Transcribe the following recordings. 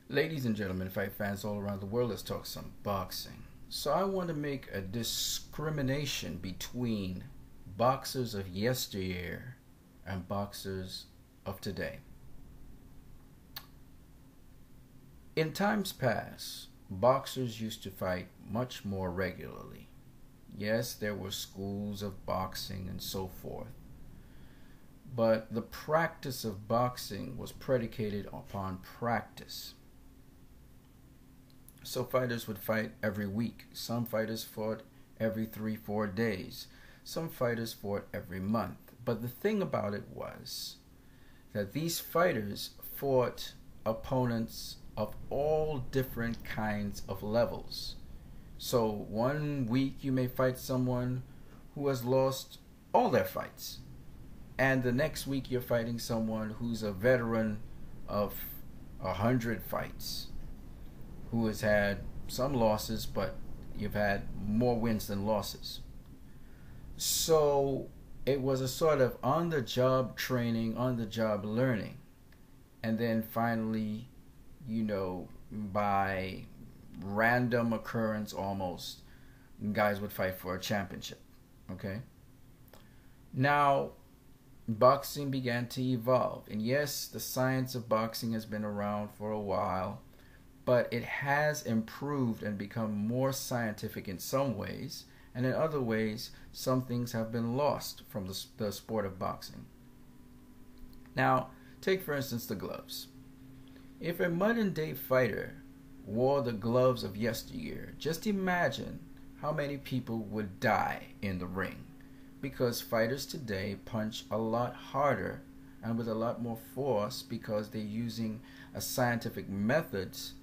Ladies and gentlemen, fight fans all around the world, let's talk some boxing. So I want to make a discrimination between boxers of yesteryear and boxers of today. In times past, boxers used to fight much more regularly. Yes, there were schools of boxing and so forth, but the practice of boxing was predicated upon practice. So fighters would fight every week. Some fighters fought every 3-4 days. Some fighters fought every month. But the thing about it was that these fighters fought opponents of all different kinds of levels. So one week you may fight someone who has lost all their fights, and the next week you're fighting someone who's a veteran of 100 fights, who has had some losses, but you've had more wins than losses. So it was a sort of on-the-job training, on-the-job learning. And then finally, by random occurrence almost, guys would fight for a championship. Okay? Now, boxing began to evolve. And yes, the science of boxing has been around for a while, but it has improved and become more scientific in some ways, and in other ways, some things have been lost from the sport of boxing. Now, take for instance the gloves. If a modern day fighter wore the gloves of yesteryear, just imagine how many people would die in the ring, because fighters today punch a lot harder and with a lot more force because they're using a scientific methods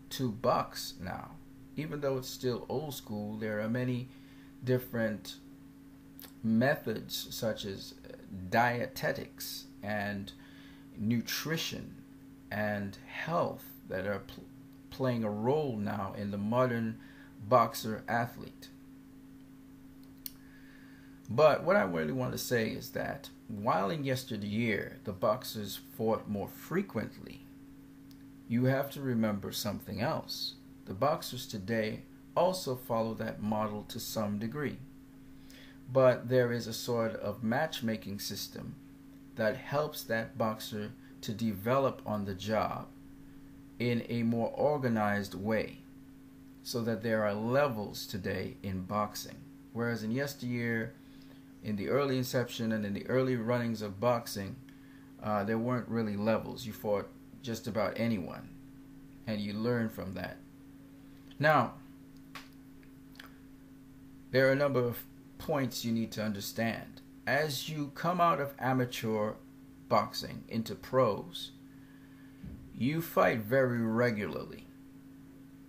to box now. Even though it's still old school, there are many different methods such as dietetics and nutrition and health that are playing a role now in the modern boxer athlete. But what I really want to say is that while in yesteryear the boxers fought more frequently, you have to remember something else. The boxers today also follow that model to some degree. But there is a sort of matchmaking system that helps that boxer to develop on the job in a more organized way, so that there are levels today in boxing. Whereas in yesteryear, in the early inception and in the early runnings of boxing, there weren't really levels. You fought just about anyone, and you learn from that. Now, there are a number of points you need to understand. As you come out of amateur boxing into pros, you fight very regularly.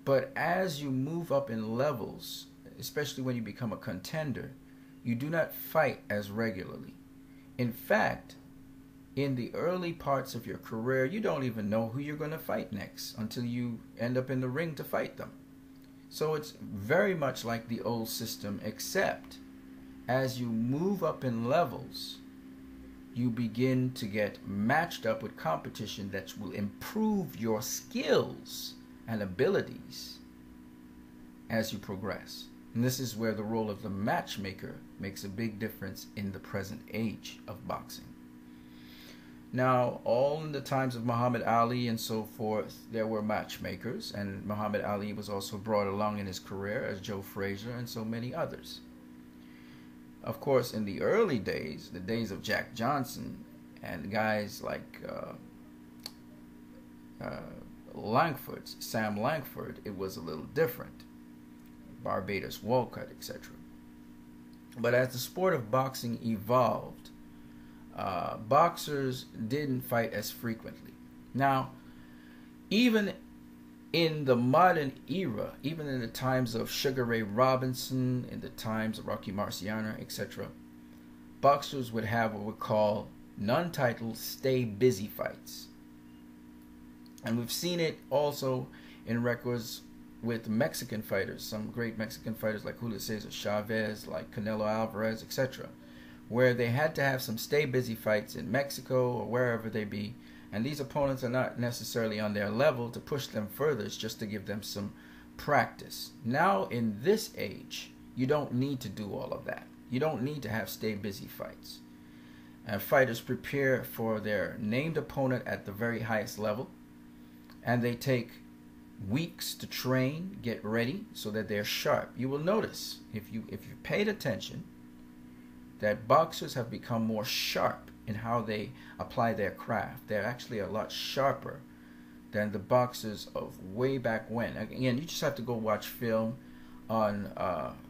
But as you move up in levels, especially when you become a contender, you do not fight as regularly. In fact, in the early parts of your career, you don't even know who you're going to fight next until you end up in the ring to fight them. So it's very much like the old system, except as you move up in levels, you begin to get matched up with competition that will improve your skills and abilities as you progress. And this is where the role of the matchmaker makes a big difference in the present age of boxing. Now, all in the times of Muhammad Ali and so forth, there were matchmakers, and Muhammad Ali was also brought along in his career as Joe Frazier and so many others. Of course, in the early days, the days of Jack Johnson and guys like Sam Langford, it was a little different. Barbados Walcott, etc. But as the sport of boxing evolved, boxers didn't fight as frequently. Now, even in the modern era, even in the times of Sugar Ray Robinson, in the times of Rocky Marciano, etc., boxers would have what we call non-title stay busy fights. And we've seen it also in records with Mexican fighters, some great Mexican fighters like Julio Cesar Chavez, like Canelo Alvarez, etc., where they had to have some stay busy fights in Mexico or wherever they be, And these opponents are not necessarily on their level to push them further. It's just to give them some practice. Now, in this age, you don't need to do all of that. You don't need to have stay busy fights. And fighters prepare for their named opponent at the very highest level. And they take weeks to train, get ready, so that they're sharp. You will notice, if you paid attention, that boxers have become more sharp in how they apply their craft. They're actually a lot sharper than the boxers of way back when. Again, you just have to go watch film on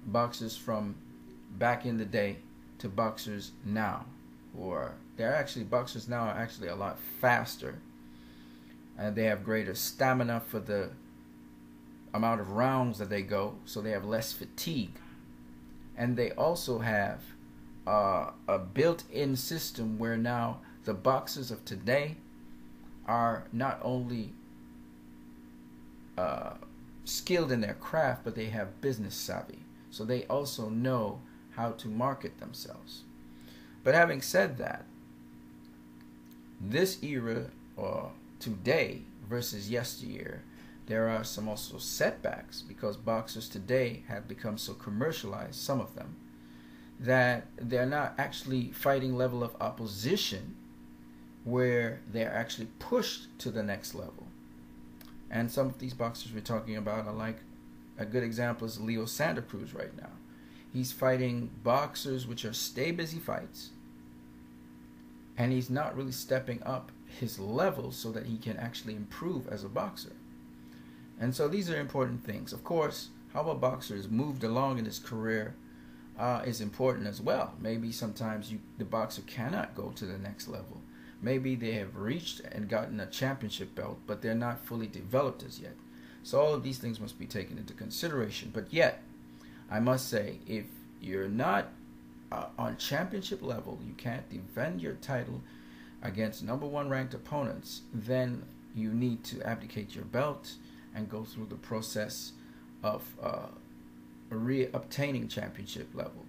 boxers from back in the day to boxers now. Boxers now are actually a lot faster, and they have greater stamina for the amount of rounds that they go, so they have less fatigue. And they also have a built-in system where now the boxers of today are not only skilled in their craft, but they have business savvy. So they also know how to market themselves. But having said that, this era, or today versus yesteryear, there are some also setbacks, because boxers today have become so commercialized, some of them, that they're not actually fighting level of opposition where they're actually pushed to the next level. And some of these boxers we're talking about are like, a good example is Leo Santa Cruz right now. He's fighting boxers which are stay busy fights, and he's not really stepping up his level so that he can actually improve as a boxer. And so these are important things. Of course, how a boxer has moved along in his career is important as well. Maybe sometimes the boxer cannot go to the next level. Maybe they have reached and gotten a championship belt, but they're not fully developed as yet. So all of these things must be taken into consideration. But yet, I must say, if you're not on championship level, you can't defend your title against #1 ranked opponents, then you need to abdicate your belt and go through the process of re-obtaining championship level.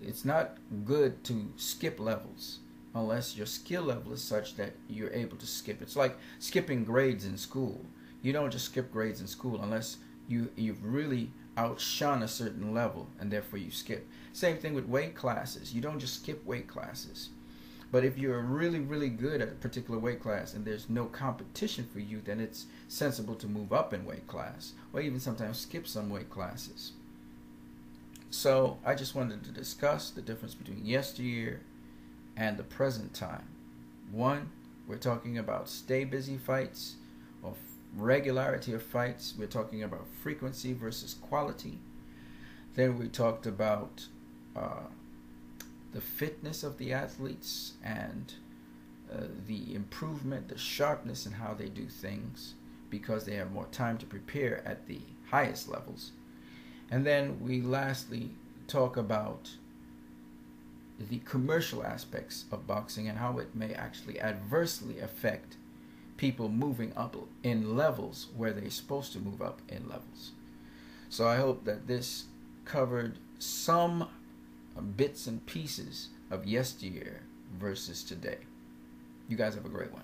It's not good to skip levels unless your skill level is such that you're able to skip. It's like skipping grades in school. You don't just skip grades in school unless you've really outshone a certain level, and therefore you skip. Same thing with weight classes. You don't just skip weight classes. But if you're really, really good at a particular weight class and there's no competition for you, then it's sensible to move up in weight class, or even sometimes skip some weight classes. So I just wanted to discuss the difference between yesteryear and the present time. One, we're talking about stay busy fights, or regularity of fights. We're talking about frequency versus quality. Then we talked about the fitness of the athletes and the improvement, the sharpness in how they do things, because they have more time to prepare at the highest levels. And then we lastly talk about the commercial aspects of boxing and how it may actually adversely affect people moving up in levels where they're supposed to move up in levels. So I hope that this covered some bits and pieces of yesteryear versus today. You guys have a great one.